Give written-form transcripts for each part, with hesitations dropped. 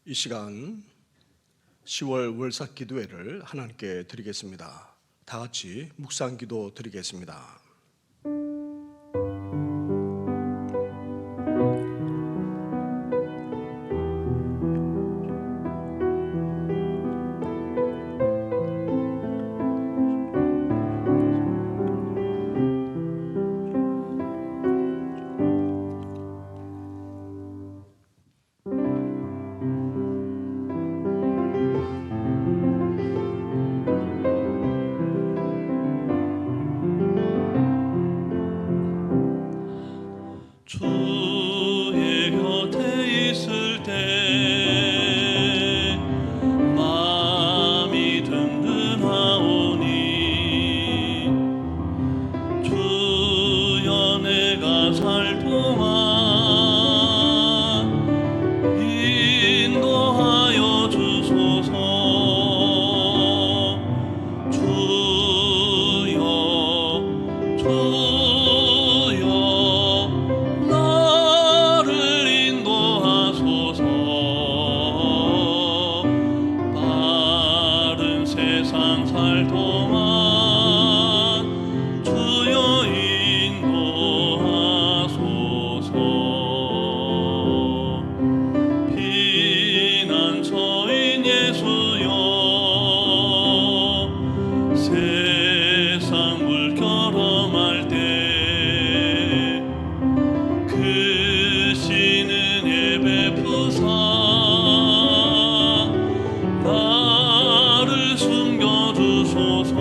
이 시간 10월 월삭 기도회를 하나님께 드리겠습니다. 다 같이 묵상 기도 드리겠습니다. 주의 곁에 있을 때 마음이 든든하오니 주여 내가 살 동안 인도하여 주소서. 주여 나를 인도하소서. 바른 세상 살 동안 주여 인도하소서. 피난처인 예수여 세상 물결험할 때 크신 은혜 베푸사 나를 숨겨주소서.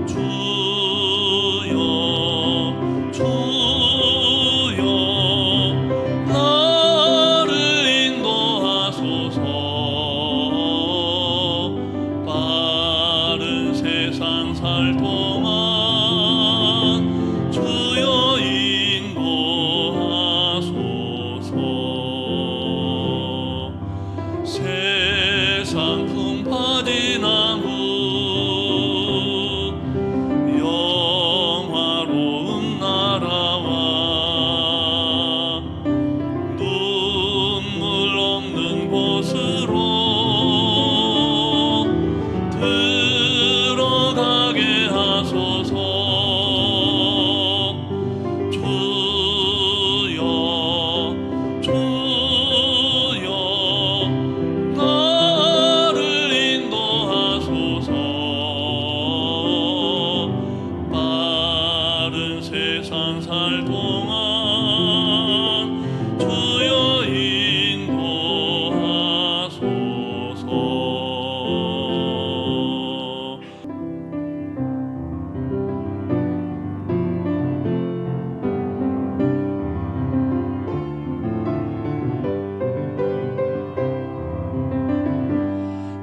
주여 나를 인도하소서. 바른 세상 살 동안 주여 인도하소서. 세상 풍파진 나무 영화로운 나라와 눈물 없는 곳으로 들어가게 하소서. 주여 나를 인도하소서. 바른 세상 살 동안 주여 인도하소서.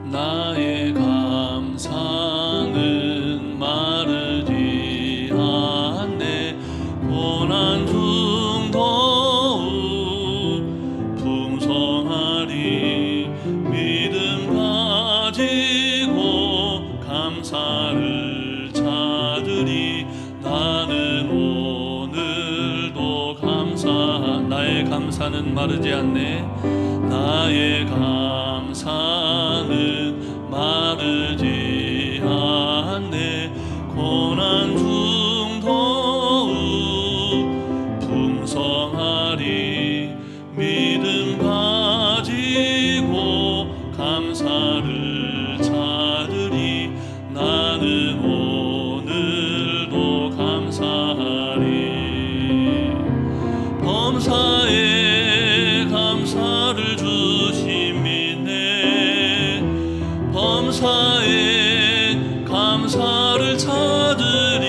나의 감사는 마르지 않네. 고난 중 더욱 풍성하리. 믿음 가지고 감사를 찾으리. 나는 오늘도 나의 감사는 마르지 않네. 나의 감사는 마르지 않네. 고난 중 더욱 풍성하리. 믿음 가지고 감사를 찾으리. 나는 오늘도 감사하리. 범사에 감사를 주심이네. 범사에 감사를 찾으리.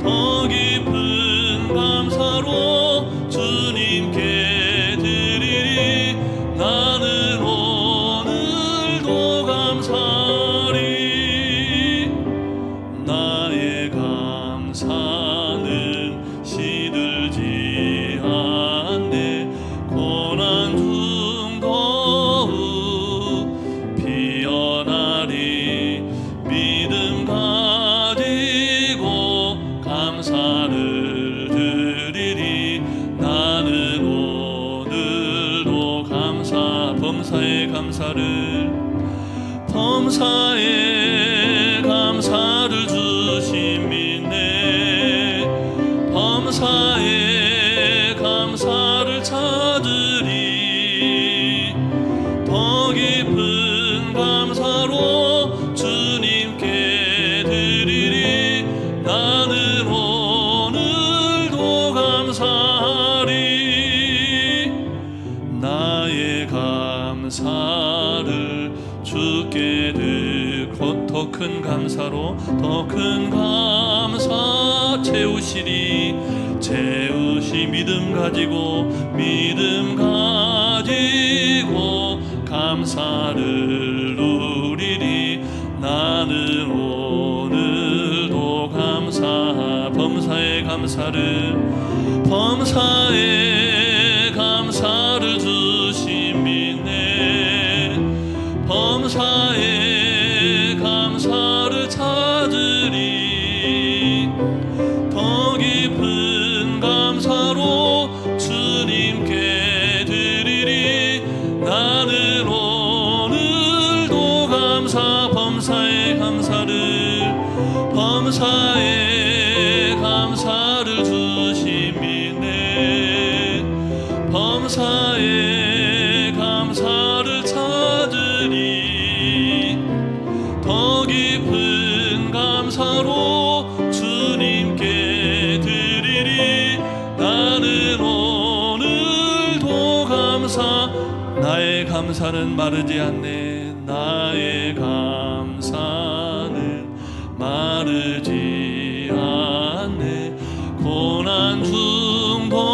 더 깊은 감사로 주님께 드리리. 나는 오늘도 감사하리. 나의 감사는 시들지 않네. 고난 중 더욱 피어나리. 믿음 가지고 감사를 드리리. 나는 범사에 감사를 주신 믿네 범사에 감사를 찾으리 더 깊은 감사로 주님께 드리리 나는 오늘도 감사하리 나의 감사를 주께 드리고 더 큰 감사로 더 큰 감사 채우시리 채우시 믿음 가지고 감사를 누리리 나는 오늘도 범사의 감사를 주신 믿네 범사에 감사를 찾으리 더 깊은 감사로 주님께 드리리 나는 오늘도 범사의 감사를 주신 믿네 범사에 감사를 찾으리 더 깊은 감사로 주님께 드리리 나는 오늘도 나의 감사는 마르지 않네 나의 감사는 마르지 않네 고난 중도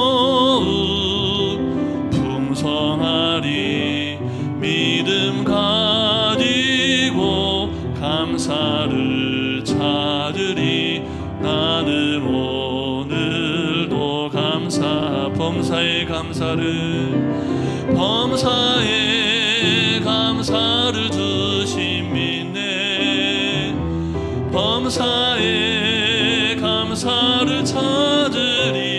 풍성하리 믿음 가지고 감사를 찾으리 나는 오늘도 범사의 감사를 주신 믿네 범사에 감사를 찾으리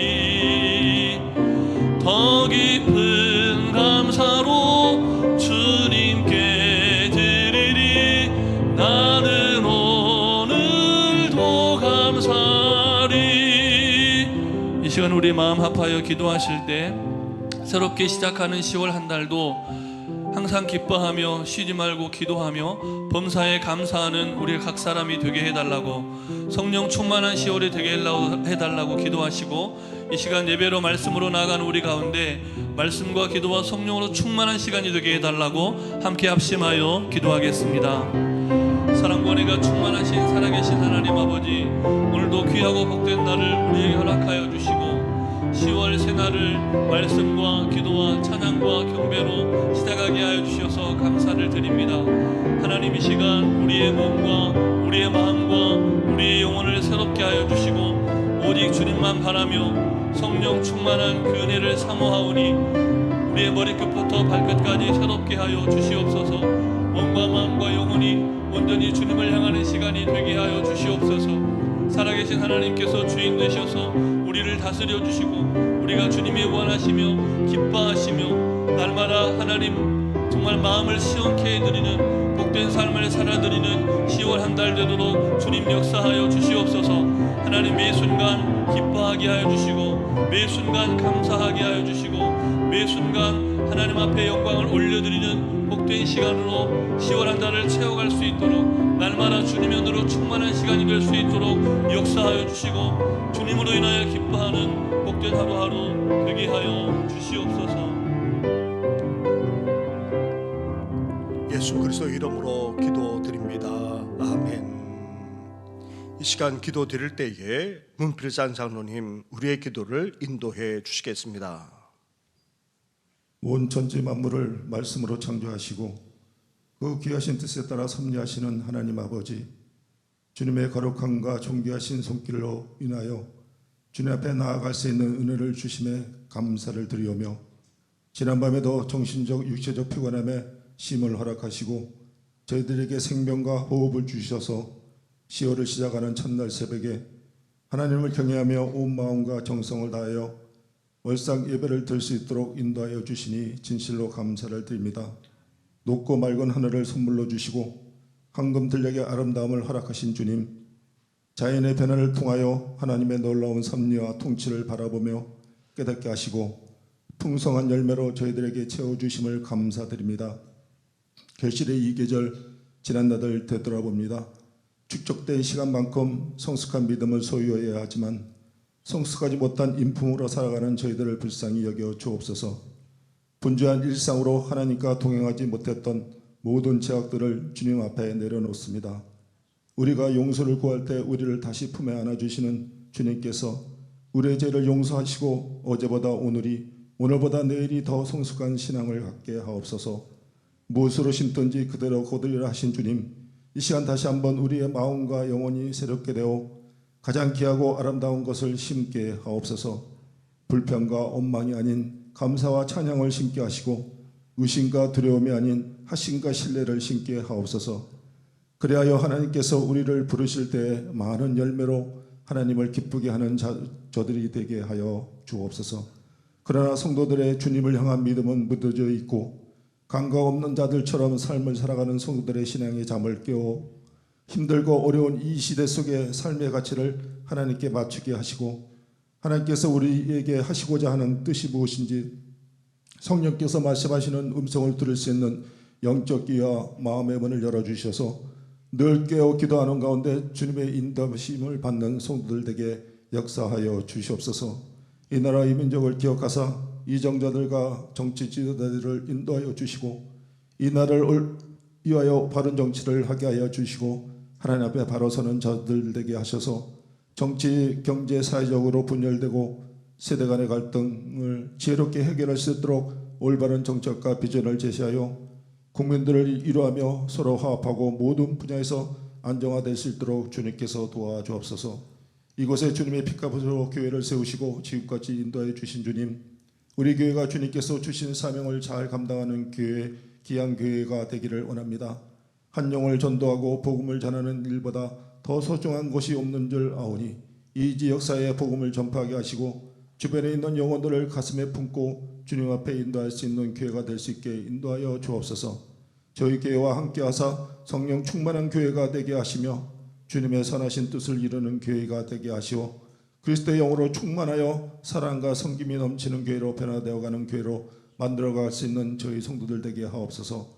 더 깊은 감사로 주님께 드리리 나는 오늘도 감사하리 이 시간 우리 마음 합하여 기도하실 때 새롭게 시작하는 10월 한 달도 항상 기뻐하며 쉬지 말고 기도하며 범사에 감사하는 우리 각 사람이 되게 해달라고 성령 충만한 10월이 되게 해달라고 기도하시고 이 시간 예배로 말씀으로 나아가는 우리 가운데 말씀과 기도와 성령으로 충만한 시간이 되게 해달라고 함께 합심하여 기도하겠습니다. 사랑과 은혜가 충만하신 살아계신 하나님 아버지 오늘도 귀하고 복된 날을 우리에게 허락하여 주시고 10월 새날을 말씀과 기도와 찬양과 경배로 시작하게 하여 주셔서 감사를 드립니다. 하나님 이 시간 우리의 몸과 우리의 마음과 우리의 영혼을 새롭게 하여 주시고 오직 주님만 바라며 성령 충만한 그 은혜를 사모하오니 우리의 머리끝부터 발끝까지 새롭게 하여 주시옵소서. 몸과 마음과 영혼이 온전히 주님을 향하는 시간이 되게 하여 주시옵소서. 살아계신 하나님께서 주인 되셔서 우리를 다스려 주시고 우리가 주님이 원하시며 기뻐하시며 날마다 하나님 정말 마음을 시원케 해드리는 복된 삶을 살아드리는 10월 한 달 되도록 주님 역사하여 주시옵소서. 하나님 매 순간 기뻐하게 하여 주시고 매 순간 감사하게 하여 주시고 매 순간 하나님 앞에 영광을 올려드리는 복된 시간으로 10월 한 달을 채워갈 수 있도록 날마다 주님의 은혜로 충만한 시간이 될 수 있도록 역사하여 주시고 주님으로 인하여 기뻐하는 복된 하루하루 되게 하여 주시옵소서. 예수 그리스도 이름으로 기도드립니다. 아멘. 이 시간 기도 드릴 때에 문필산 장로님 우리의 기도를 인도해 주시겠습니다. 온 천지 만물을 말씀으로 창조하시고 그 귀하신 뜻에 따라 섭리하시는 하나님 아버지, 주님의 거룩함과 존귀하신 손길로 인하여 주님 앞에 나아갈 수 있는 은혜를 주심에 감사를 드리오며 지난밤에도 정신적 육체적 피곤함에 쉼을 허락하시고 저희들에게 생명과 호흡을 주셔서 10월을 시작하는 첫날 새벽에 하나님을 경외하며 온 마음과 정성을 다하여 월삭 예배를 드릴 수 있도록 인도하여 주시니 진실로 감사를 드립니다. 높고 맑은 하늘을 선물로 주시고 황금 들녘의 아름다움을 허락하신 주님, 자연의 변화를 통하여 하나님의 놀라운 섭리와 통치를 바라보며 깨닫게 하시고 풍성한 열매로 저희들에게 채워주심을 감사드립니다. 결실의 이 계절 지난 날을 되돌아봅니다. 축적된 시간만큼 성숙한 믿음을 소유해야 하지만 성숙하지 못한 인품으로 살아가는 저희들을 불쌍히 여겨 주옵소서. 분주한 일상으로 하나님과 동행하지 못했던 모든 죄악들을 주님 앞에 내려놓습니다. 우리가 용서를 구할 때 우리를 다시 품에 안아주시는 주님께서 우리의 죄를 용서하시고 어제보다 오늘보다 내일이 더 성숙한 신앙을 갖게 하옵소서. 무엇으로 심든지 그대로 거두리라 하신 주님, 이 시간 다시 한번 우리의 마음과 영혼이 새롭게 되어 가장 귀하고 아름다운 것을 심게 하옵소서. 불평과 원망이 아닌 감사와 찬양을 심게 하시고 의심과 두려움이 아닌 하심과 신뢰를 심게 하옵소서. 그리하여 하나님께서 우리를 부르실 때 많은 열매로 하나님을 기쁘게 하는 저들이 되게 하여 주옵소서. 그러나 성도들의 주님을 향한 믿음은 무뎌져 있고 감각 없는 자들처럼 삶을 살아가는 성도들의 신앙의 잠을 깨워 힘들고 어려운 이 시대 속에 삶의 가치를 하나님께 맞추게 하시고 하나님께서 우리에게 하시고자 하는 뜻이 무엇인지 성령께서 말씀하시는 음성을 들을 수 있는 영적 귀와 마음의 문을 열어주셔서 늘 깨어 기도하는 가운데 주님의 인도하심을 받는 성도들에게 역사하여 주시옵소서. 이 나라 이 민족을 기억하사 이정자들과 정치 지도자들을 인도하여 주시고 이 나라를 위하여 바른 정치를 하게 하여 주시고 하나님 앞에 바로 서는 자들 되게 하셔서 정치, 경제, 사회적으로 분열되고 세대 간의 갈등을 지혜롭게 해결할 수 있도록 올바른 정책과 비전을 제시하여 국민들을 이루하며 서로 화합하고 모든 분야에서 안정화될 수 있도록 주님께서 도와주옵소서. 이곳에 주님의 피값으로 교회를 세우시고 지금까지 인도하여 주신 주님, 우리 교회가 주님께서 주신 사명을 잘 감당하는 교회, 귀한 교회가 되기를 원합니다. 한 영을 전도하고 복음을 전하는 일보다 더 소중한 것이 없는 줄 아오니 이 지역사회에 복음을 전파하게 하시고 주변에 있는 영혼들을 가슴에 품고 주님 앞에 인도할 수 있는 교회가 될 수 있게 인도하여 주옵소서. 저희 교회와 함께하사 성령 충만한 교회가 되게 하시며 주님의 선하신 뜻을 이루는 교회가 되게 하시오 그리스도의 영으로 충만하여 사랑과 섬김이 넘치는 교회로 변화되어가는 교회로 만들어갈 수 있는 저희 성도들 되게 하옵소서.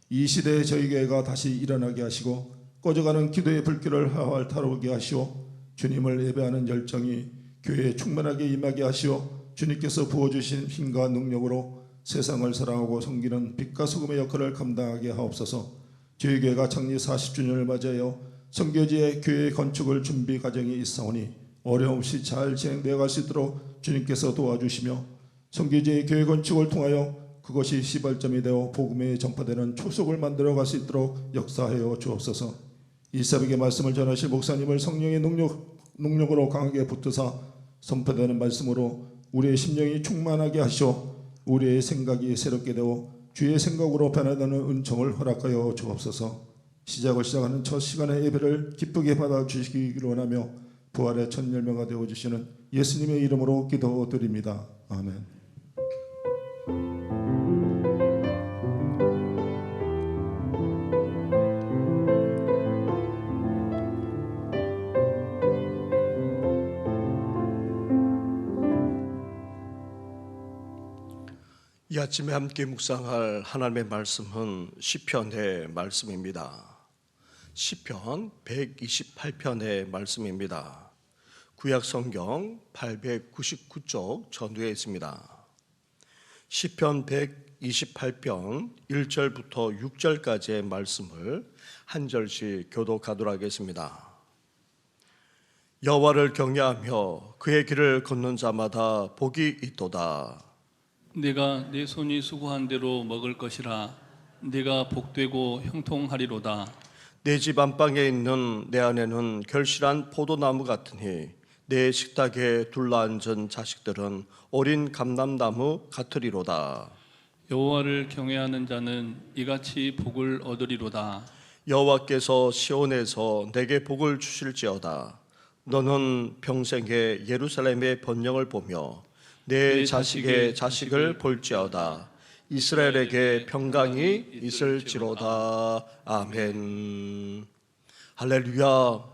이 시대에 저희 교회가 다시 일어나게 하시고 꺼져가는 기도의 불길을 하활 타오르게 하시오 주님을 예배하는 열정이 교회에 충만하게 임하게 하시오 주님께서 부어주신 힘과 능력으로 세상을 사랑하고 섬기는 빛과 소금의 역할을 감당하게 하옵소서. 저희 교회가 창립 40주년을 맞이하여 선교지의 교회 건축을 준비 과정이 있사오니 어려움 없이 잘 진행되어 갈 수 있도록 주님께서 도와주시며 선교지의 교회 건축을 통하여 그것이 시발점이 되어 복음에 전파되는 초석을 만들어 갈 수 있도록 역사하여 주옵소서. 이 새벽의 말씀을 전하실 목사님을 성령의 능력으로 강하게 붙드사 선포되는 말씀으로 우리의 심령이 충만하게 하시오 우리의 생각이 새롭게 되어 주의 생각으로 변화되는 은총을 허락하여 주옵소서. 시작을 시작하는 첫 시간의 예배를 기쁘게 받아주시기를 원하며 부활의 첫 열매가 되어주시는 예수님의 이름으로 기도드립니다. 아멘. 이 아침에 함께 묵상할 하나님의 말씀은 시편의 말씀입니다. 시편 128편의 말씀입니다. 구약 성경 899쪽 전후에 있습니다. 시편 128편 1절부터 6절까지의 말씀을 한 절씩 교독하도록 하겠습니다. 여호와를 경외하며 그의 길을 걷는 자마다 복이 있도다. 내가 내 손이 수고한 대로 먹을 것이라. 내가 복되고 형통하리로다. 내 집 안방에 있는 내 아내는 결실한 포도나무 같으니 내 식탁에 둘러앉은 자식들은 어린 감람나무 같으리로다. 여호와를 경외하는 자는 이같이 복을 얻으리로다. 여호와께서 시온에서 내게 복을 주실지어다. 너는 평생에 예루살렘의 번영을 보며 내 자식의 자식을 볼지어다. 이스라엘에게 평강이 있을지로다. 아멘. 할렐루야.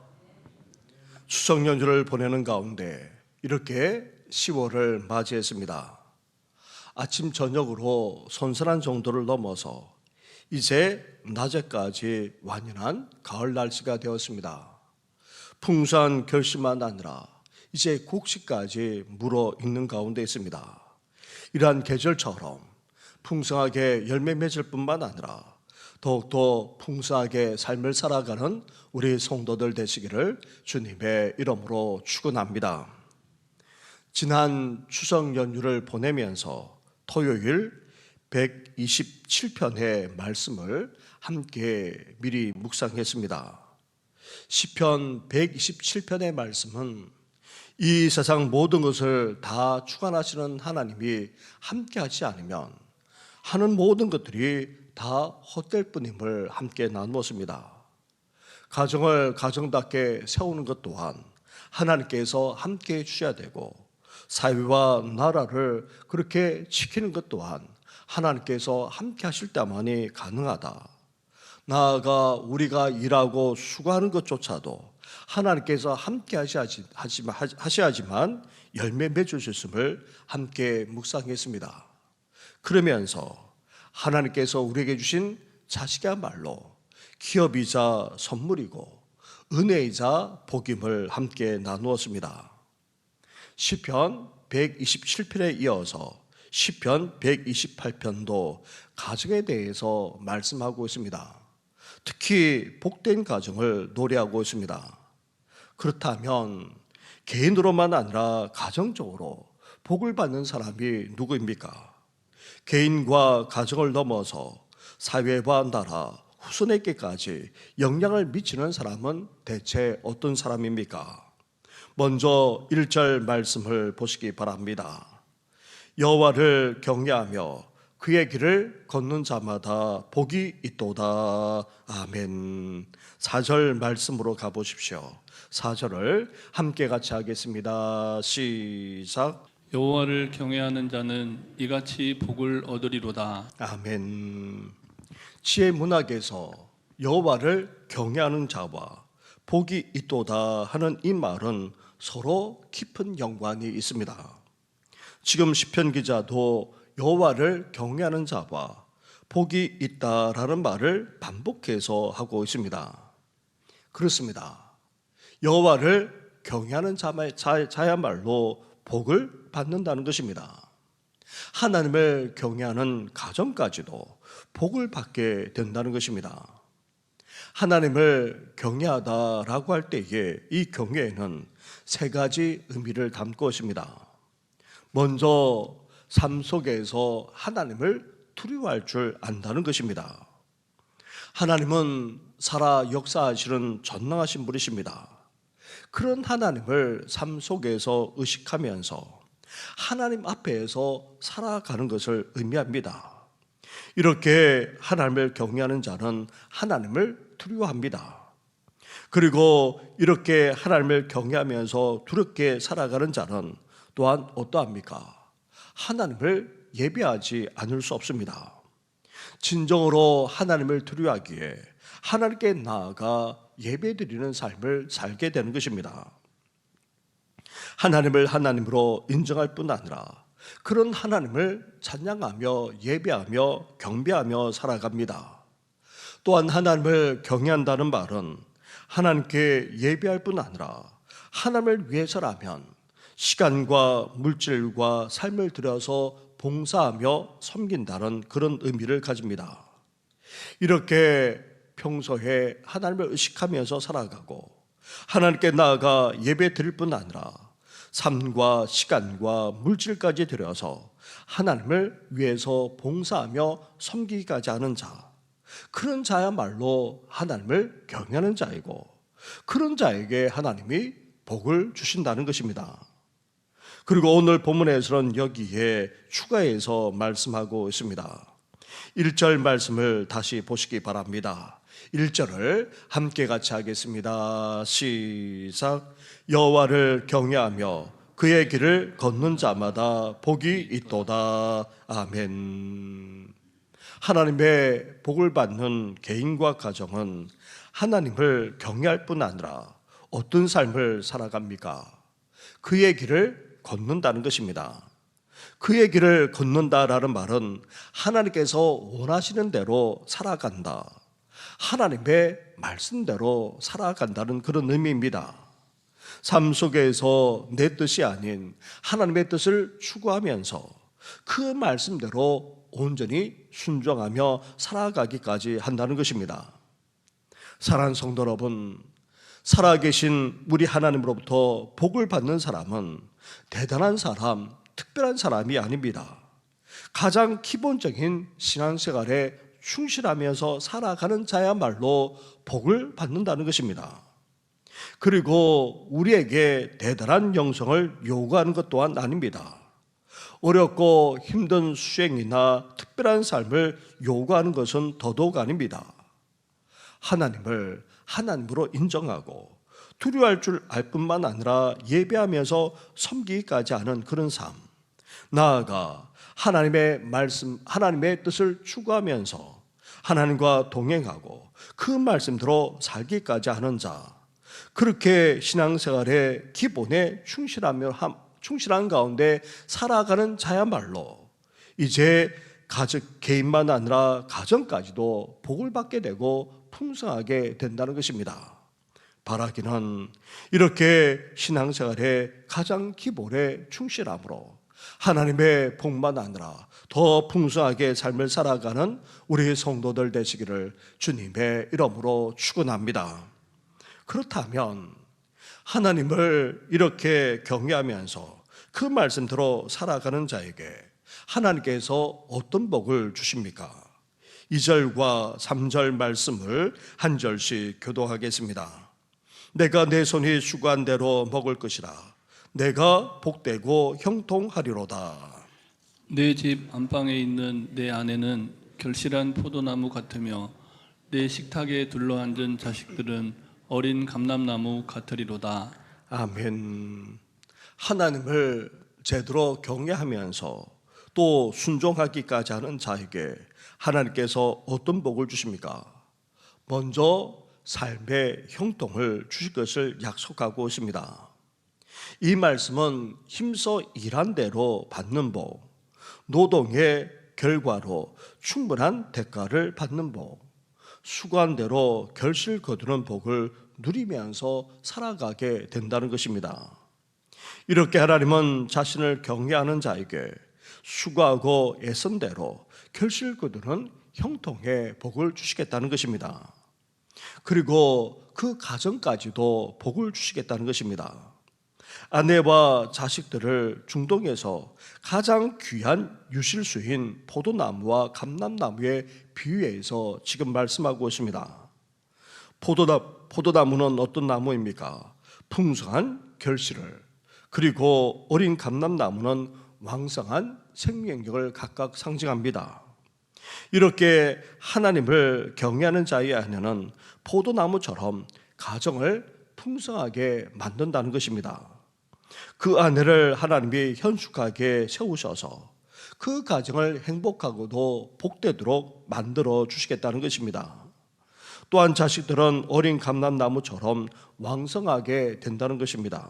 추석 연휴를 보내는 가운데 이렇게 10월을 맞이했습니다. 아침 저녁으로 선선한 정도를 넘어서 이제 낮에까지 완연한 가을 날씨가 되었습니다. 풍성한 결실만 아니라 이제 곡식까지 물어익는 가운데 있습니다. 이러한 계절처럼 풍성하게 열매 맺을 뿐만 아니라 더욱더 풍성하게 삶을 살아가는 우리 성도들 되시기를 주님의 이름으로 축원합니다. 지난 추석 연휴를 보내면서 토요일 127편의 말씀을 함께 미리 묵상했습니다. 시편 127편의 말씀은 이 세상 모든 것을 다 주관하시는 하나님이 함께하지 않으면 하는 모든 것들이 다 헛될 뿐임을 함께 나누었습니다. 가정을 가정답게 세우는 것 또한 하나님께서 함께해 주셔야 되고, 사회와 나라를 그렇게 지키는 것 또한 하나님께서 함께 하실 때만이 가능하다. 나아가 우리가 일하고 수고하는 것조차도 하나님께서 함께 하셔야지만 열매 맺을 수 있음을 함께 묵상했습니다. 그러면서 하나님께서 우리에게 주신 자식이야말로 기업이자 선물이고 은혜이자 복임을 함께 나누었습니다. 시편 127편에 이어서 시편 128편도 가정에 대해서 말씀하고 있습니다. 특히 복된 가정을 노래하고 있습니다. 그렇다면 개인으로만 아니라 가정적으로 복을 받는 사람이 누구입니까? 개인과 가정을 넘어서 사회와 나라, 후손에게까지 영향을 미치는 사람은 대체 어떤 사람입니까? 먼저 1절 말씀을 보시기 바랍니다. 여호와를 경외하며 그의 길을 걷는 자마다 복이 있도다. 아멘. 4절 말씀으로 가보십시오. 4절을 함께 같이 하겠습니다. 시작. 여호와를 경외하는 자는 이같이 복을 얻으리로다. 아멘. 지혜 문학에서 여호와를 경외하는 자와 복이 있도다 하는 이 말은 서로 깊은 연관이 있습니다. 지금 시편 기자도 여호와를 경외하는 자와 복이 있다라는 말을 반복해서 하고 있습니다. 그렇습니다. 여호와를 경외하는 자야말로 복을 받는다는 것입니다. 하나님을 경외하는 가정까지도 복을 받게 된다는 것입니다. 하나님을 경외하다라고 할 때에 이 경외에는 세 가지 의미를 담고 있습니다. 먼저 삶 속에서 하나님을 두려워할 줄 안다는 것입니다. 하나님은 살아 역사하시는 전능하신 분이십니다. 그런 하나님을 삶 속에서 의식하면서 하나님 앞에서 살아가는 것을 의미합니다. 이렇게 하나님을 경외하는 자는 하나님을 두려워합니다. 그리고 이렇게 하나님을 경외하면서 두렵게 살아가는 자는 또한 어떠합니까? 하나님을 예배하지 않을 수 없습니다. 진정으로 하나님을 두려워하기에 하나님께 나아가 예배드리는 삶을 살게 되는 것입니다. 하나님을 하나님으로 인정할 뿐 아니라 그런 하나님을 찬양하며 예배하며 경배하며 살아갑니다. 또한 하나님을 경외한다는 말은 하나님께 예배할 뿐 아니라 하나님을 위해서라면 시간과 물질과 삶을 들여서 봉사하며 섬긴다는 그런 의미를 가집니다. 이렇게 평소에 하나님을 의식하면서 살아가고 하나님께 나아가 예배 드릴 뿐 아니라 삶과 시간과 물질까지 들여서 하나님을 위해서 봉사하며 섬기기까지 하는 자, 그런 자야말로 하나님을 경외하는 자이고 그런 자에게 하나님이 복을 주신다는 것입니다. 그리고 오늘 본문에서는 여기에 추가해서 말씀하고 있습니다. 1절 말씀을 다시 보시기 바랍니다. 1절을 함께 같이 하겠습니다. 시작. 여호와를 경외하며 그의 길을 걷는 자마다 복이 있도다. 아멘. 하나님의 복을 받는 개인과 가정은 하나님을 경외할 뿐 아니라 어떤 삶을 살아갑니까? 그의 길을 걷는다는 것입니다. 그의 길을 걷는다라는 말은 하나님께서 원하시는 대로 살아간다, 하나님의 말씀대로 살아간다는 그런 의미입니다. 삶 속에서 내 뜻이 아닌 하나님의 뜻을 추구하면서 그 말씀대로 온전히 순종하며 살아가기까지 한다는 것입니다. 사랑하는 성도 여러분, 살아계신 우리 하나님으로부터 복을 받는 사람은 대단한 사람, 특별한 사람이 아닙니다. 가장 기본적인 신앙생활에 충실하면서 살아가는 자야말로 복을 받는다는 것입니다. 그리고 우리에게 대단한 영성을 요구하는 것 또한 아닙니다. 어렵고 힘든 수행이나 특별한 삶을 요구하는 것은 더더욱 아닙니다. 하나님을 하나님으로 인정하고 두려워할 줄 알 뿐만 아니라 예배하면서 섬기기까지 하는 그런 삶, 나아가 하나님의 말씀, 하나님의 뜻을 추구하면서 하나님과 동행하고 그 말씀대로 살기까지 하는 자, 그렇게 신앙생활의 기본에 충실한 가운데 살아가는 자야말로 이제 개인만 아니라 가정까지도 복을 받게 되고 풍성하게 된다는 것입니다. 바라기는 이렇게 신앙생활의 가장 기본에 충실함으로 하나님의 복만 아니라 더 풍성하게 삶을 살아가는 우리 성도들 되시기를 주님의 이름으로 축원합니다. 그렇다면 하나님을 이렇게 경외하면서 그 말씀대로 살아가는 자에게 하나님께서 어떤 복을 주십니까? 2절과 3절 말씀을 한 절씩 교독하겠습니다. 내가 내 손이 수고한 대로 먹을 것이라. 내가 복되고 형통하리로다. 내 집 안방에 있는 내 아내는 결실한 포도나무 같으며 내 식탁에 둘러앉은 자식들은 어린 감람나무 같으리로다. 아멘. 하나님을 제대로 경외하면서 또 순종하기까지 하는 자에게 하나님께서 어떤 복을 주십니까? 먼저 삶의 형통을 주실 것을 약속하고 있습니다. 이 말씀은 힘써 일한 대로 받는 복, 노동의 결과로 충분한 대가를 받는 복, 수고한 대로 결실 거두는 복을 누리면서 살아가게 된다는 것입니다. 이렇게 하나님은 자신을 경외하는 자에게 수고하고 애쓴 대로 결실 거두는 형통의 복을 주시겠다는 것입니다. 그리고 그 가정까지도 복을 주시겠다는 것입니다. 아내와 자식들을 중동에서 가장 귀한 유실수인 포도나무와 감람나무에 비유해서 지금 말씀하고 있습니다. 포도나무는 어떤 나무입니까? 풍성한 결실을, 그리고 어린 감람나무는 왕성한 생명력을 각각 상징합니다. 이렇게 하나님을 경외하는 자의 아내는 포도나무처럼 가정을 풍성하게 만든다는 것입니다. 그 아내를 하나님이 현숙하게 세우셔서 그 가정을 행복하고도 복되도록 만들어 주시겠다는 것입니다. 또한 자식들은 어린 감람나무처럼 왕성하게 된다는 것입니다.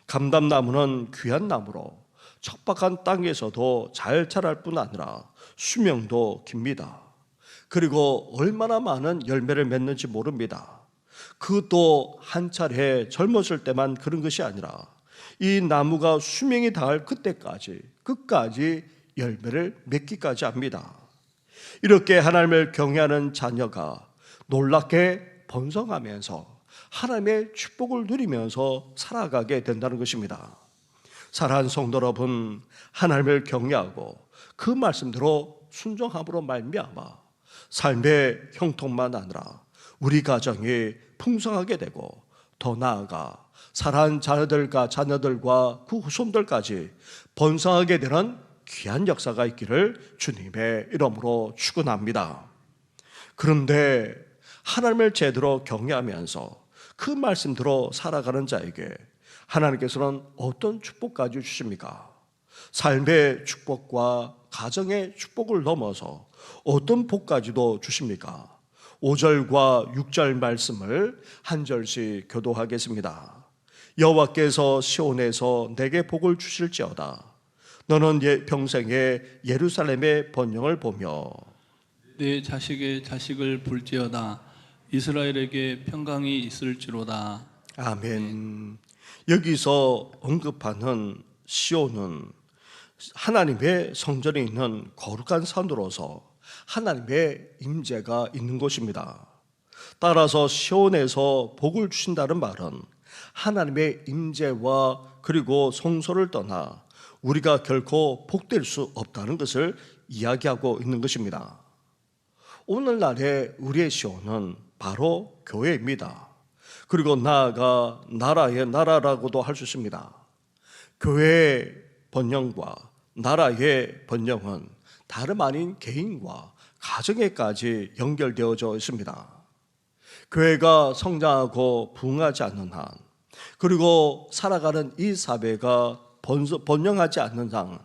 감람나무는 귀한 나무로 척박한 땅에서도 잘 자랄 뿐 아니라 수명도 깁니다. 그리고 얼마나 많은 열매를 맺는지 모릅니다. 그것도 한 차례 젊었을 때만 그런 것이 아니라 이 나무가 수명이 닿을 그때까지 끝까지 열매를 맺기까지 합니다. 이렇게 하나님을 경외하는 자녀가 놀랍게 번성하면서 하나님의 축복을 누리면서 살아가게 된다는 것입니다. 사랑하는 성도 여러분, 하나님을 경외하고 그 말씀대로 순종함으로 말미암아 삶의 형통만 아니라 우리 가정이 풍성하게 되고 더 나아가 사랑하는 자녀들과 그 후손들까지 번성하게 되는 귀한 역사가 있기를 주님의 이름으로 축원합니다. 그런데 하나님을 제대로 경외하면서 그 말씀대로 살아가는 자에게 하나님께서는 어떤 축복까지 주십니까? 삶의 축복과 가정의 축복을 넘어서 어떤 복까지도 주십니까? 5절과 6절 말씀을 한 절씩 교도하겠습니다. 여호와께서 시온에서 내게 복을 주실지어다. 너는 평생에 예루살렘의 번영을 보며 내 자식의 자식을 볼지어다. 이스라엘에게 평강이 있을지로다. 아멘. 여기서 언급하는 시온은 하나님의 성전이 있는 거룩한 산으로서 하나님의 임재가 있는 곳입니다. 따라서 시온에서 복을 주신다는 말은 하나님의 임재와 그리고 성소를 떠나 우리가 결코 복될 수 없다는 것을 이야기하고 있는 것입니다. 오늘날의 우리의 시온은 바로 교회입니다. 그리고 나아가 나라의 나라라고도 할 수 있습니다. 교회의 번영과 나라의 번영은 다름 아닌 개인과 가정에까지 연결되어져 있습니다. 교회가 성장하고 부흥하지 않는 한, 그리고 살아가는 이 사회가 번영하지 않는 한,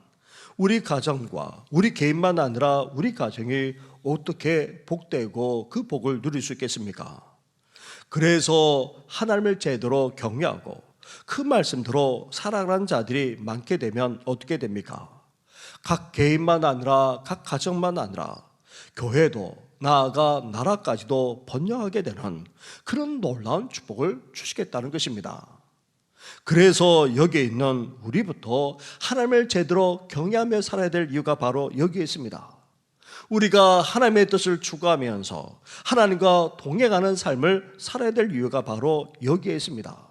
우리 가정과 우리 개인만 아니라 우리 가정이 어떻게 복되고 그 복을 누릴 수 있겠습니까? 그래서 하나님을 제대로 경외하고 그 말씀대로 살아가는 자들이 많게 되면 어떻게 됩니까? 각 개인만 아니라 각 가정만 아니라 교회도 나아가 나라까지도 번영하게 되는 그런 놀라운 축복을 주시겠다는 것입니다. 그래서 여기에 있는 우리부터 하나님을 제대로 경외하며 살아야 될 이유가 바로 여기에 있습니다. 우리가 하나님의 뜻을 추구하면서 하나님과 동행하는 삶을 살아야 될 이유가 바로 여기에 있습니다.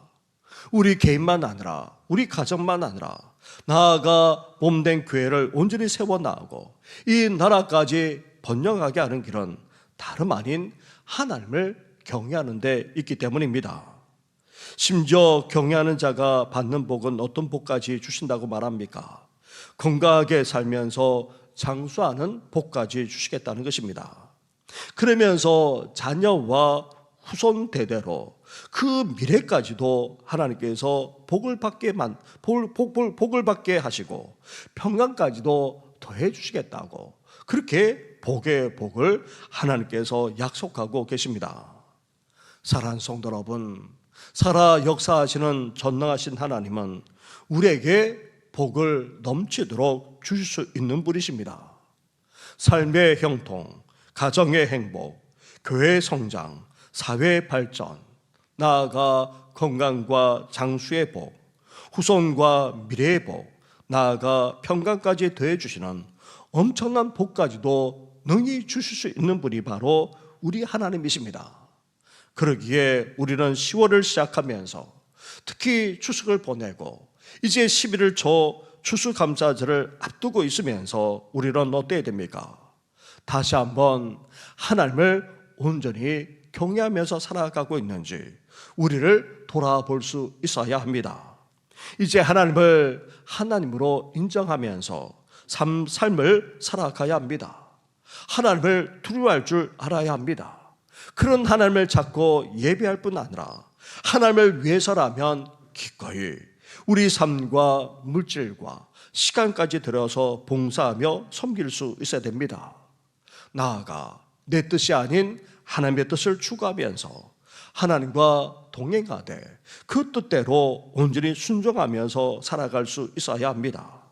우리 개인만 아니라 우리 가정만 아니라 나아가 몸된 교회를 온전히 세워나가고 이 나라까지 번영하게 하는 길은 다름 아닌 하나님을 경외하는 데 있기 때문입니다. 심지어 경외하는 자가 받는 복은 어떤 복까지 주신다고 말합니까? 건강하게 살면서 장수하는 복까지 주시겠다는 것입니다. 그러면서 자녀와 후손 대대로 그 미래까지도 하나님께서 복을 받게 하시고 평강까지도 더해 주시겠다고 그렇게 복의 복을 하나님께서 약속하고 계십니다. 사랑하는 성도 여러분, 살아 역사하시는 전능하신 하나님은 우리에게 복을 넘치도록 주실 수 있는 분이십니다. 삶의 형통, 가정의 행복, 교회의 성장, 사회의 발전, 나아가 건강과 장수의 복, 후손과 미래의 복, 나아가 평강까지 더해주시는 엄청난 복까지도 능히 주실 수 있는 분이 바로 우리 하나님이십니다. 그러기에 우리는 10월을 시작하면서 특히 추석을 보내고 이제 11월 초 추수감사절을 앞두고 있으면서 우리는 어때야 됩니까? 다시 한번 하나님을 온전히 경외하면서 살아가고 있는지 우리를 돌아볼 수 있어야 합니다. 이제 하나님을 하나님으로 인정하면서 삶을 살아가야 합니다. 하나님을 두려워할 줄 알아야 합니다. 그런 하나님을 찾고 예배할 뿐 아니라 하나님을 위해서라면 기꺼이 우리 삶과 물질과 시간까지 들여서 봉사하며 섬길 수 있어야 됩니다. 나아가 내 뜻이 아닌 하나님의 뜻을 추구하면서 하나님과 동행하되 그 뜻대로 온전히 순종하면서 살아갈 수 있어야 합니다.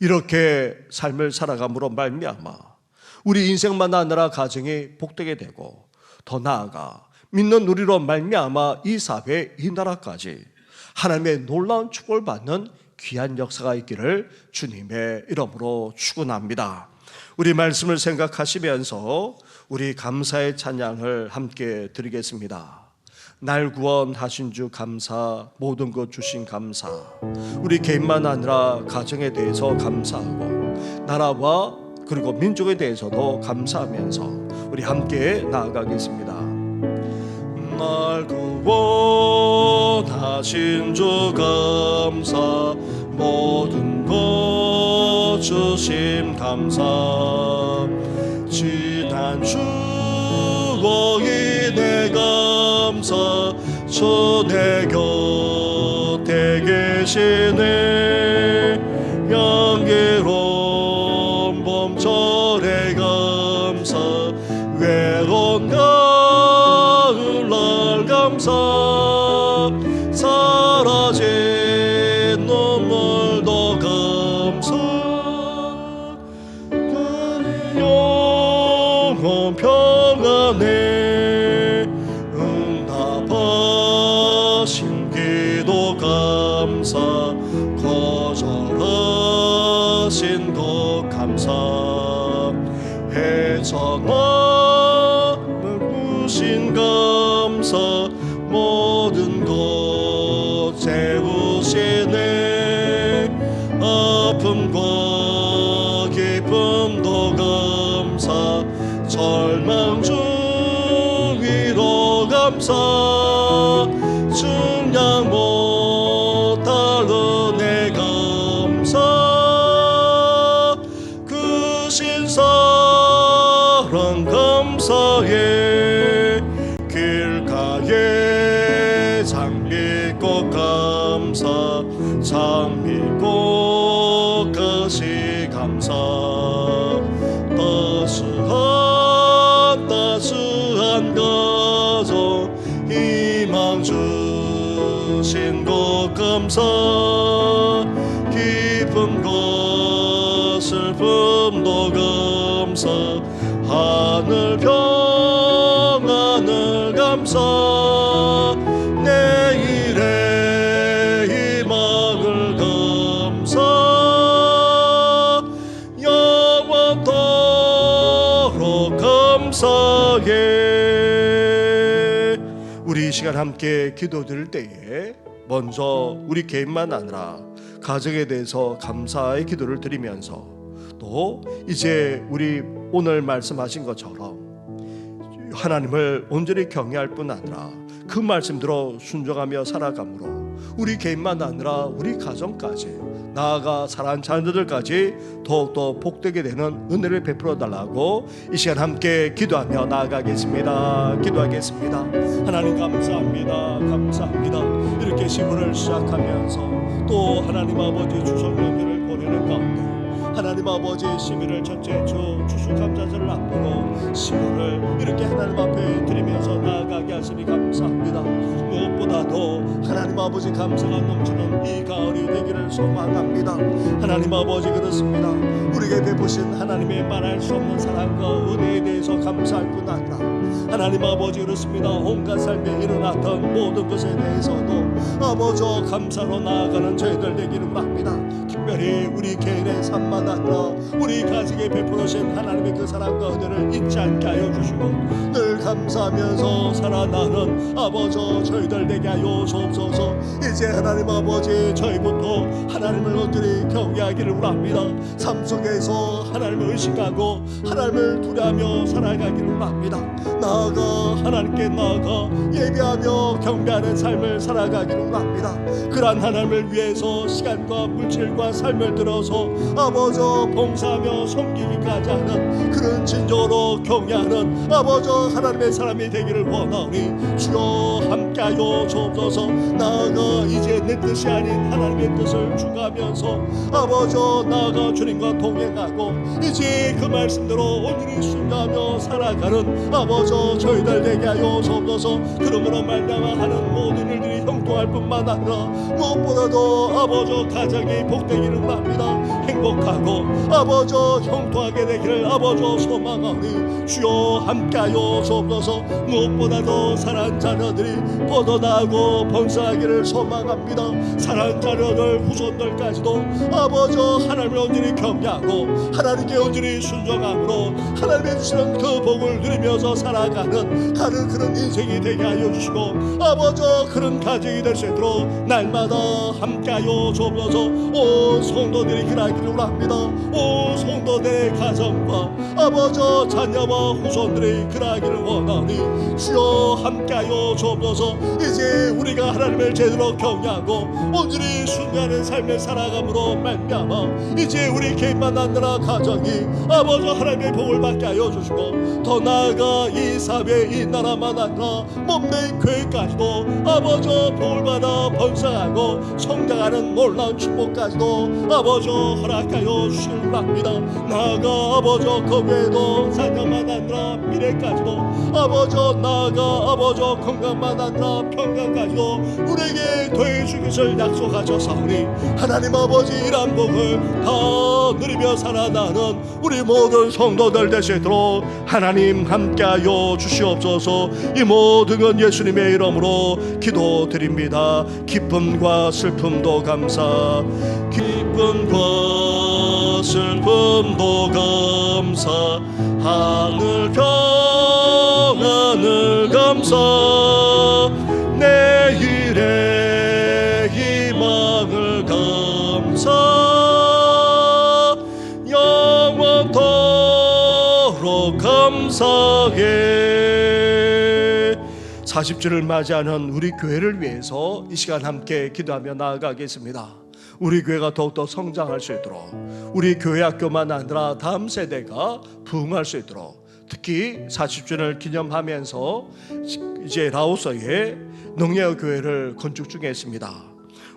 이렇게 삶을 살아감으로 말미암아 우리 인생만 아니라 가정이 복되게 되고 더 나아가 믿는 우리로 말미암아 이 사회, 이 나라까지 하나님의 놀라운 축복을 받는 귀한 역사가 있기를 주님의 이름으로 축원합니다. 우리 말씀을 생각하시면서 우리 감사의 찬양을 함께 드리겠습니다. 날 구원하신 주 감사, 모든 것 주신 감사, 우리 개인만 아니라 가정에 대해서 감사하고 나라와 그리고 민족에 대해서도 감사하면서 우리 함께 나아가겠습니다. 날 구원하신 주 감사, 모든 것 주심 감사, 지난 주거이 내 감사, 저 내 곁에 되시네 향기로운 봄철의 감사 외로운 가을날 감사 사라진 눈물도 감사 영원 평안에 응답하신 기도 감사 거절하신 것 감사 해전함을 구신 감사 모든 것 채우시네 아픔과 기쁨도 감사 절망 중위로 감사 증량 못할 은혜 감사 그 신사랑 감사해 길가에 장미꽃 감사 장미꽃까지 감사 따스한 가정 희망 주신 것 감사 기쁨과 슬픔도 감사 하늘 평안을 감사 내일의 희망을 감사 영원토록 감사해. 우리 이 시간 함께 기도드릴 때에 먼저 우리 개인만 아니라 가정에 대해서 감사의 기도를 드리면서 또 이제 우리 오늘 말씀하신 것처럼 하나님을 온전히 경외할 뿐 아니라 그 말씀대로 순종하며 살아감으로 우리 개인만 아니라 우리 가정까지 나아가 사랑하는 자녀들까지 더욱더 복되게 되는 은혜를 베풀어 달라고 이 시간 함께 기도하며 나아가겠습니다. 기도하겠습니다. 하나님 감사합니다. 감사합니다. 이렇게 시간을 시작하면서 또 하나님 아버지 추석 연휴를 보내는 가운데 하나님 아버지 시민을 첫째 주 추수감사절을 앞두고 시간을 이렇게 하나님 앞에 드리면서 나아가게 하시니 감사합니다. 무엇보다도 하나님 아버지 감사가 넘치는 이 가을이 되기를 소망합니다. 하나님 아버지 그렇습니다. 우리에게 베푸신 하나님의 말할 수 없는 사랑과 은혜에 대해서 감사할 뿐 아니라 하나님 아버지 그렇습니다. 온갖 삶에 일어났던 모든 것에 대해서도 아버지 감사로 나아가는 저희들 되기를 바랍니다. 특별히 우리 개인의 삶만 아니라 우리 가족에 베풀으신 하나님의 그 사랑과 은혜를 잊지 않게 하여 주시고 늘 감사하면서 살아나는 아버지 저희들 되게 하여 주옵소서. 이제 하나님 아버지 저희부터 하나님을 온전히 경외하기를 원합니다. 삶 속에서 하나님을 의식하고 하나님을 두려하며 살아가기를 원합니다. 나아가 하나님께 나아가 예배하며 경배하는 삶을 살아가기를 원합니다. 그러한 하나님을 위해서 시간과 물질과 삶을 들어서 아버지 봉사하며 섬기기까지 하는 그런 진정으로 경외하는 아버지 하나님의 사람이 되기를 원하오니 주여 함께하여 주옵소서. 나아가 이제 내 뜻이 아닌 하나님의 뜻을 주가면서 아버지 나아가 주님과 동행하고 이제 그 말씀대로 온전히 순종하며 살아가는 아버지 저희들 되게 하여 주옵소서. 그러므로 말미암아 하는 모든 일들이 형통할 뿐만 아니라 무엇보다도 아버지 가정이 복되기를 바랍니다. 행복하고 아버지 형통하게 되기를 아버지 소망하니 주여 함께하여 주옵소서. 무엇보다도 사랑하는 자녀들이 뻗어나가고 번성하기를 소망합니다. 사랑하는 자녀들 후손들까지도 아버지 하나님을 온전히 경외하고 하나님께 온전히 순종함으로 하나님의 주시는 그 복을 누리면서 살아가는 가는 그런 인생이 되게 하여 주시고 아버지 그런 가정이 될 수 있도록 날마다 함께하여 주옵소서. 온 성도들이 그러기를 원합니다. 온 성도들의 가정과 아버지 자녀와 후손들이 그러하기를 원하니 주여 함께하여 주옵소서. 이제 우리가 하나님을 제대로 경외하고 온전히 순종하는 삶을 살아감으로 말미암아 이제 우리 개인만 아니라 가정이 아버지 하나님의 복을 받게 하여 주시고 더 나아가 이 사회 이 나라만 아니라 몸내 교회까지도 아버지 복을 받아 번성하고 성장하는 놀라운 축복까지도 아버지 허락하여 주시길 바랍니다. 나아가 아버지 그 외에도 자녀만 아니라 미래까지도 아버지 나아가 아버지 건강만 아니라 평강까지도 우리에게 더해주기 것을 약속하셨사오니 하나님 아버지 이러한 복을 다 누리며 살아나는 우리 모든 성도들 되시도록 하나님 함께하여 주시옵소서. 이 모든 건 예수님의 이름으로 기도드립니다. 기쁨과 슬픔도 감사, 기쁨과 슬픔도 감사, 하늘 평안을 감사, 내일의 희망을 감사, 영원토록 감사해. 40주를 맞이하는 우리 교회를 위해서 이 시간 함께 기도하며 나아가겠습니다. 우리 교회가 더욱더 성장할 수 있도록, 우리 교회 학교만 아니라 다음 세대가 부흥할 수 있도록, 특히 40주년을 기념하면서 이제 라오스에 농예어 교회를 건축 중에 있습니다.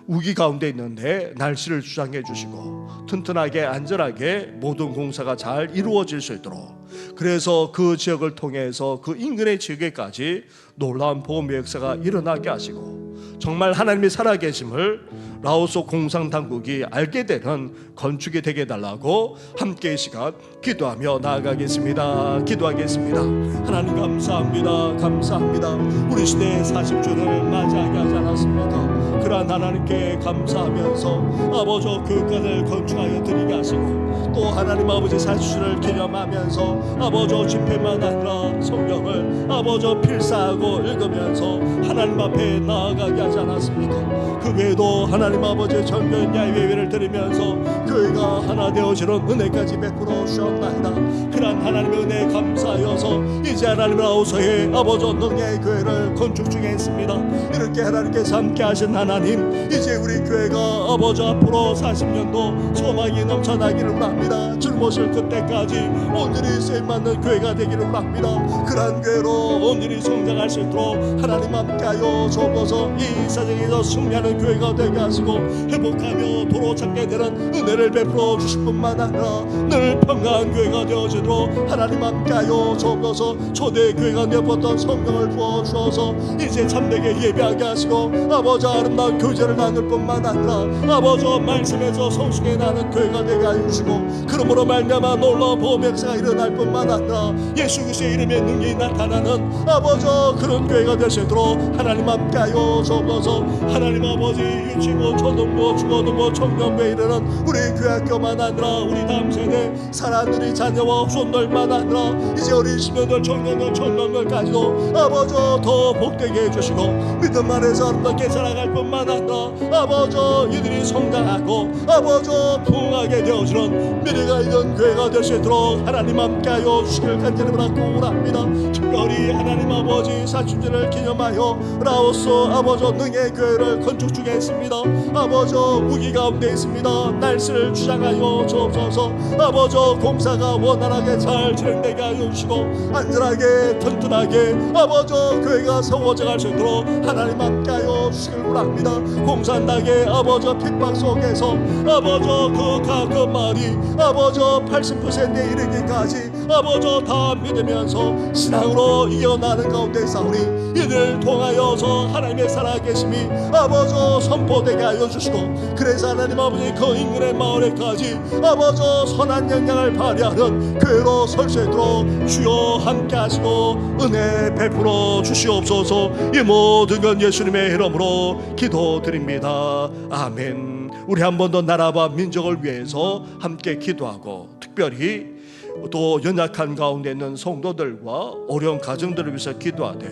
우기 가운데 있는데 날씨를 주장해 주시고 튼튼하게 안전하게 모든 공사가 잘 이루어질 수 있도록, 그래서 그 지역을 통해서 그 인근의 지역에까지 놀라운 복음의 역사가 일어나게 하시고 정말 하나님이 살아계심을 라오스 공산당국이 알게 되는 건축이 되게 해달라고 함께 이 시간 기도하며 나아가겠습니다. 기도하겠습니다. 하나님 감사합니다. 감사합니다. 우리 시대의 40주년을 맞이하게 하지 않았습니까? 그러한 하나님께 감사하면서 아버지 교육관을 건축하여 드리게 하시고 또 하나님 아버지 40주년을 기념하면서 아버지 집회만 아니라 성경을 아버지 필사하고 읽으면서 하나님 앞에 나아가게 하지 않았습니까? 그 외에도 하나님 아버지 전면 야외회를 드리면서 교회가 하나 되어지는 은혜까지 베풀어 주셨나이다. 그러한 하나님의 은혜에 감사하여서 이제 하나님 라오스의 아버지 능의 교회를 건축 중에 있습니다. 이렇게 하나님께서 함께 하신 하나님, 이제 우리 교회가 아버지 앞으로 40년도 소망이 넘쳐나기를 원합니다. 줄 모실 그때까지 온전히 쓰임받는 교회가 되기를 원합니다. 그러한 교회로 온전히 성장할 수 있도록 하나님 함께하여 주옵소서. 이 사정에서 승리하는 교회가 되게 하시고 회복하며 도로 찾게 되는 은혜를 베풀어 주실 뿐만 아니라 늘 평강한 교회가 되어지도록 하나님 함께하여 주옵소서. 초대 교회가 되었던 성령을 부어주셔서 이제 참되게 예배하게 하시고 아버지 아름다운 교제를 나눌 뿐만 아니라 아버지 말씀에서 성숙해 나는 교회가 되게 하여 주시고, 그러므로 말미암아 놀라운 복음의 역사가 일어날 뿐만 아니라 예수 그리스도의 이름의 능력이 나타나는 아버지 그런 교회가 되시도록 하나님 함께하여 주옵소서. 하나님 아버지 유치부 초등부 중고등부 청년부에 이르는 우리 교회학교만 아니라 우리 다음 세대 사랑하는 우리 자녀와 후손들만 아니라 이제 어린 시민들 청년들 청년들까지도 아버지 더 복되게 해주시고 믿음 안에서 아름답게 살아갈 뿐만 아니라 아버지 이들이 성장하고 아버지 부흥하게 되어지는 미래가 있는 교회가 될 수 있도록 하나님 함께하여 주시길 간절히 바라고 합니다. 특별히 하나님 아버지 40주년을 기념하여 라오스 아버지 능의 교회를 건축 중에 있습니다. 아버지 우기 가운데 있습니다. 날씨를 주장하여 주옵소서. 아버지 공사가 원활하게 잘 진행되게 하여 주시고 안전하게 튼튼하게 아버지 교회가 세워져갈 수 있도록 하나님 함께하여 주시길 원합니다. 공산당의 아버지 핍박 속에서 아버지 그 말이 아버지 80%에 이르기까지 아버지 다 믿으면서 신앙으로 이겨나는 가운데 사오니 이를 통하여서 하나님의 살아계심이 아버지 선포되게 하여 주시고, 그래서 하나님 아버지 그 인근의 마을에까지 아버지 선한 영향을 발휘하는 교회로 설 수 있도록 주여 함께 하시고 은혜 베풀어 주시옵소서. 이 모든 건 예수님의 이름으로 기도드립니다. 아멘. 우리 한 번 더 나라와 민족을 위해서 함께 기도하고 특별히 또 연약한 가운데 있는 성도들과 어려운 가정들을 위해서 기도하되,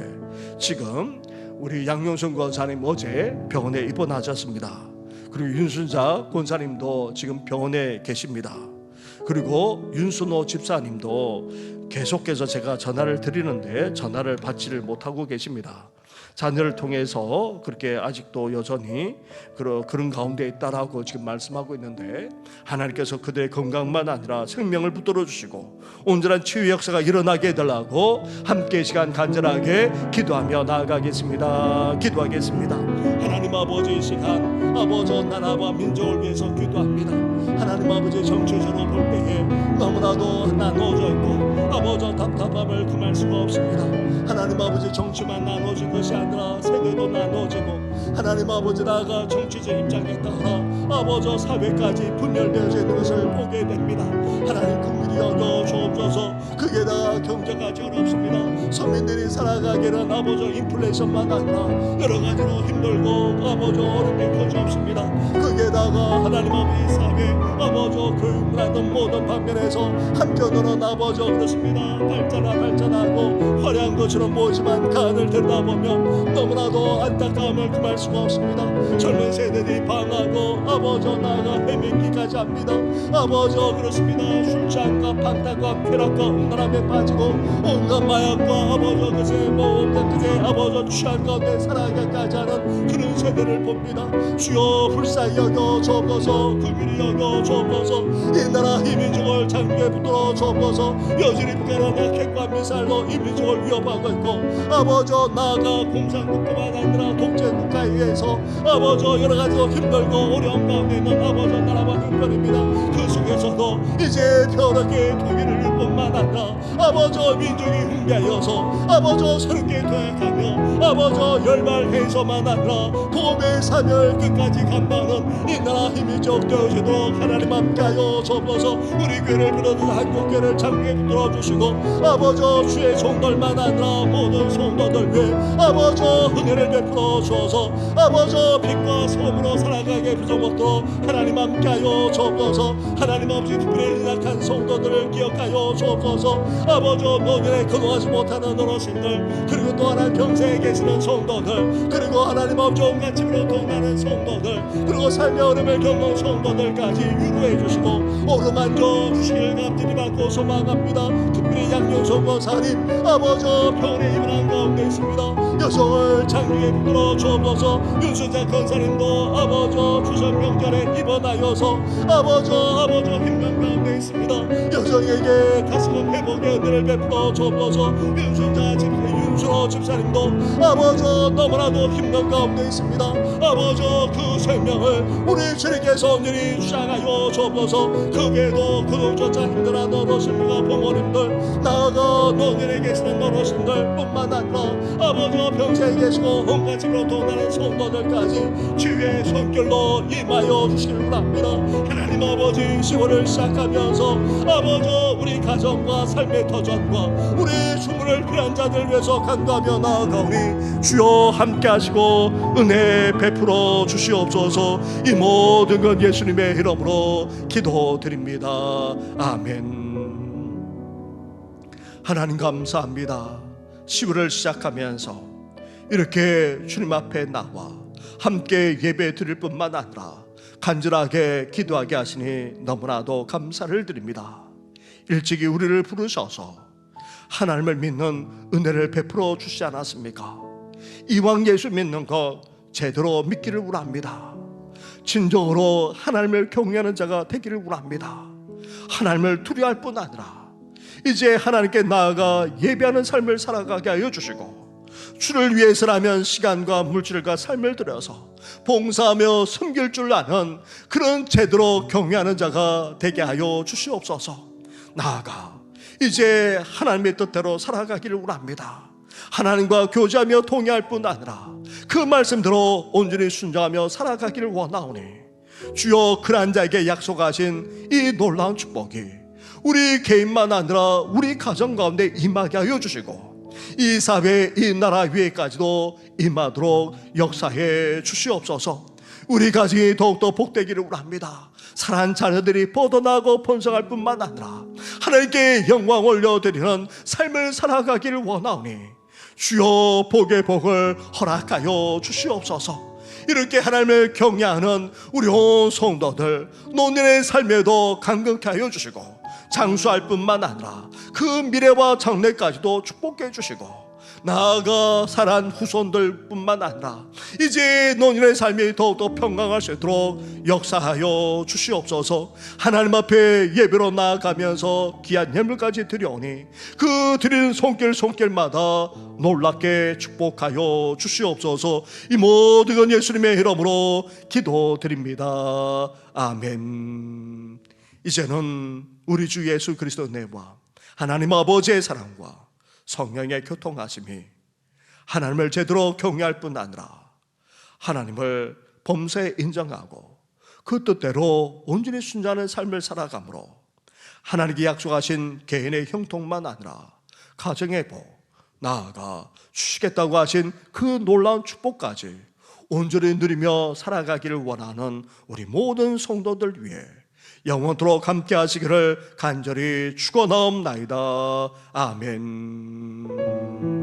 지금 우리 양용순 권사님 어제 병원에 입원하셨습니다. 그리고 윤순자 권사님도 지금 병원에 계십니다. 그리고 윤순호 집사님도 계속해서 제가 전화를 드리는데 전화를 받지를 못하고 계십니다. 자녀를 통해서 그렇게 아직도 여전히 그런 가운데 있다라고 지금 말씀하고 있는데, 하나님께서 그들의 건강만 아니라 생명을 붙들어 주시고 온전한 치유 역사가 일어나게 해달라고 함께 시간 간절하게 기도하며 나아가겠습니다. 기도하겠습니다. 하나님 아버지, 이 시간 아버지 나라와 민족을 위해서 기도합니다. 하나님 아버지, 정치적으로 볼 때에 너무나도 나눠져 있고 아버지 답답함을 금할 수가 없습니다. 하나님 아버지, 정치만 나눠진 것이 아니라 세대도 나눠지고 하나님 아버지 나아가 정치적 입장에 따라 아버지 사회까지 분열되어져 있는 것을 보게 됩니다. 하나님 긍휼히 여겨 주옵소서. 그게 다 경제가 어렵습니다. 서민들이 살아가기는 아버지 인플레이션만 아니라 여러 가지로 힘들고 아버지 어렵게 커지옵습니다. 그게다가 하나님 아버지 사회 아버지 교육이라든 모든 방면에서 한편으로는 아버지 그렇습니다. 발전하고 화려한 것처럼 보이지만 간을 들여다보면 너무나도 안타까움을 금할 수가 없습니다. 젊은 세대들이 방하고 아버지 나아가 헤매기까지 합니다. 아버지 그렇습니다. 술잔과 방탕과 쾌락과 음란함에 빠지고 온갖 마약과 아버지 그새 그새 아버지 취한 가운데 살아가기까지 하는 그런 세대를 봅니다. 주여 불쌍히 여겨 주옵소서. 긍휼히 여겨 주옵소서. 이 나라 이민족을 장기에 붙들어 주옵소서. 여전히 북한은 핵과 미사일로 이민족을 위협하고 있고 아버지 나아가 공산국가만 아니라 독재국가에 의해서 아버지 여러 가지로 힘들고 어려운 가운데 있는 아버지 나라와 형편입니다. 그 속에서도 이제 편하게 통일을 일 뿐만 아니라 아버지 민족이 흥대하여서 아버지 새롭게 도약하며 아버지 열발해서만 아니라 복음의 사명을 끝까지 감당하는 이 나라 힘이 적되어지도록 하나님 함께하여 주옵소서. 우리 교회를 비롯해 한국교회를 장기에 붙들어 주시고 아버지 주의 종들만 아니라 모든 성도들 위해 아버지 은혜를 베풀어 주어서 아버지 빛과 소음으로 살아가게 부족없도록 하나님 함께하여 주옵소서. 하나님 아버지 특별히 연약한 성도들을 기억하여 주옵소서. 아버지 노년에 거동하지 못하는 어르신들, 그리고 또 하나 평생에 계시는 성도들, 그리고 하나님 아버지 온갖 집으로 통하는 성도들, 그리고 삶의 어려움을 겪는 성도들까지 위로해 주시고 어루만져 주시길 감사히 받고 소망합니다. 특별히 양용성 권사님 아버지 병원에 입원한 가운데 있습니다. 여성을 장기에 붙들어 주옵소서. 윤수자 권사님도 아버지 추석명절에 입원하여서 아버지 힘든 가운데 있습니다. 여성에게 다시금 회복의 은혜를 베풀어 주옵소서. 윤순호 집사님도 아버지 너무나도 힘든 가운데 있습니다. 아버지 그 생명을 우리 주님께서 온전히 주장하여 주옵소서. 그 외에도 그동조차 힘들어하는 어르신과 부모님들, 나아가 노년에 계시는 어르신들 뿐만 아니라 아버지 평생에 계시고 온갖 집으로 도나는 성도들까지 주의 손길로 임하여 주시길 바랍니다. 하나님 아버지 10월을 시작하면서 아버지 우리 가정과 삶의 터전과 우리 주문을 필요한 자들 위해서 간구하며 나아가오니 주여 함께 하시고 은혜 베풀어 주시옵소서. 이 모든 건 예수님의 이름으로 기도드립니다. 아멘. 하나님 감사합니다. 10월을 시작하면서 이렇게 주님 앞에 나와 함께 예배 드릴 뿐만 아니라 간절하게 기도하게 하시니 너무나도 감사를 드립니다. 일찍이 우리를 부르셔서 하나님을 믿는 은혜를 베풀어 주시지 않았습니까? 이왕 예수 믿는 것 제대로 믿기를 원합니다. 진정으로 하나님을 경외하는 자가 되기를 원합니다. 하나님을 두려워할 뿐 아니라 이제 하나님께 나아가 예배하는 삶을 살아가게 하여 주시고, 주를 위해서라면 시간과 물질과 삶을 들여서 봉사하며 섬길 줄 아는 그런 제대로 경외하는 자가 되게 하여 주시옵소서. 나아가 이제 하나님의 뜻대로 살아가기를 원합니다. 하나님과 교제하며 동의할 뿐 아니라 그 말씀대로 온전히 순종하며 살아가기를 원하오니 주여 그러한 자에게 약속하신 이 놀라운 축복이 우리 개인만 아니라 우리 가정 가운데 임하게 하여 주시고 이 사회 이 나라 위에까지도 임하도록 역사해 주시옵소서. 우리 가정이 더욱더 복되기를 원합니다. 사랑하는 자녀들이 뻗어나고 번성할 뿐만 아니라 하나님께 영광 올려드리는 삶을 살아가기를 원하오니 주여 복의 복을 허락하여 주시옵소서. 이렇게 하나님을 경외하는 우리 온 성도들 노년의 삶에도 강건케 하여 주시고, 장수할 뿐만 아니라 그 미래와 장래까지도 축복해 주시고, 나아가 살아난 후손들 뿐만 아니라 이제 노년의 삶이 더욱더 평강할 수 있도록 역사하여 주시옵소서. 하나님 앞에 예배로 나아가면서 귀한 예물까지 드려오니 그 드리는 손길마다 놀랍게 축복하여 주시옵소서. 이 모든 건 예수님의 이름으로 기도드립니다. 아멘. 이제는 우리 주 예수 그리스도 은혜와 하나님 아버지의 사랑과 성령의 교통하심이 하나님을 제대로 경외할 뿐 아니라 하나님을 범사에 인정하고 그 뜻대로 온전히 순종하는 삶을 살아가므로 하나님께 약속하신 개인의 형통만 아니라 가정의 복, 나아가 주시겠다고 하신 그 놀라운 축복까지 온전히 누리며 살아가기를 원하는 우리 모든 성도들 위해 영원토록 함께 하시기를 간절히 축원하옵나이다. 아멘.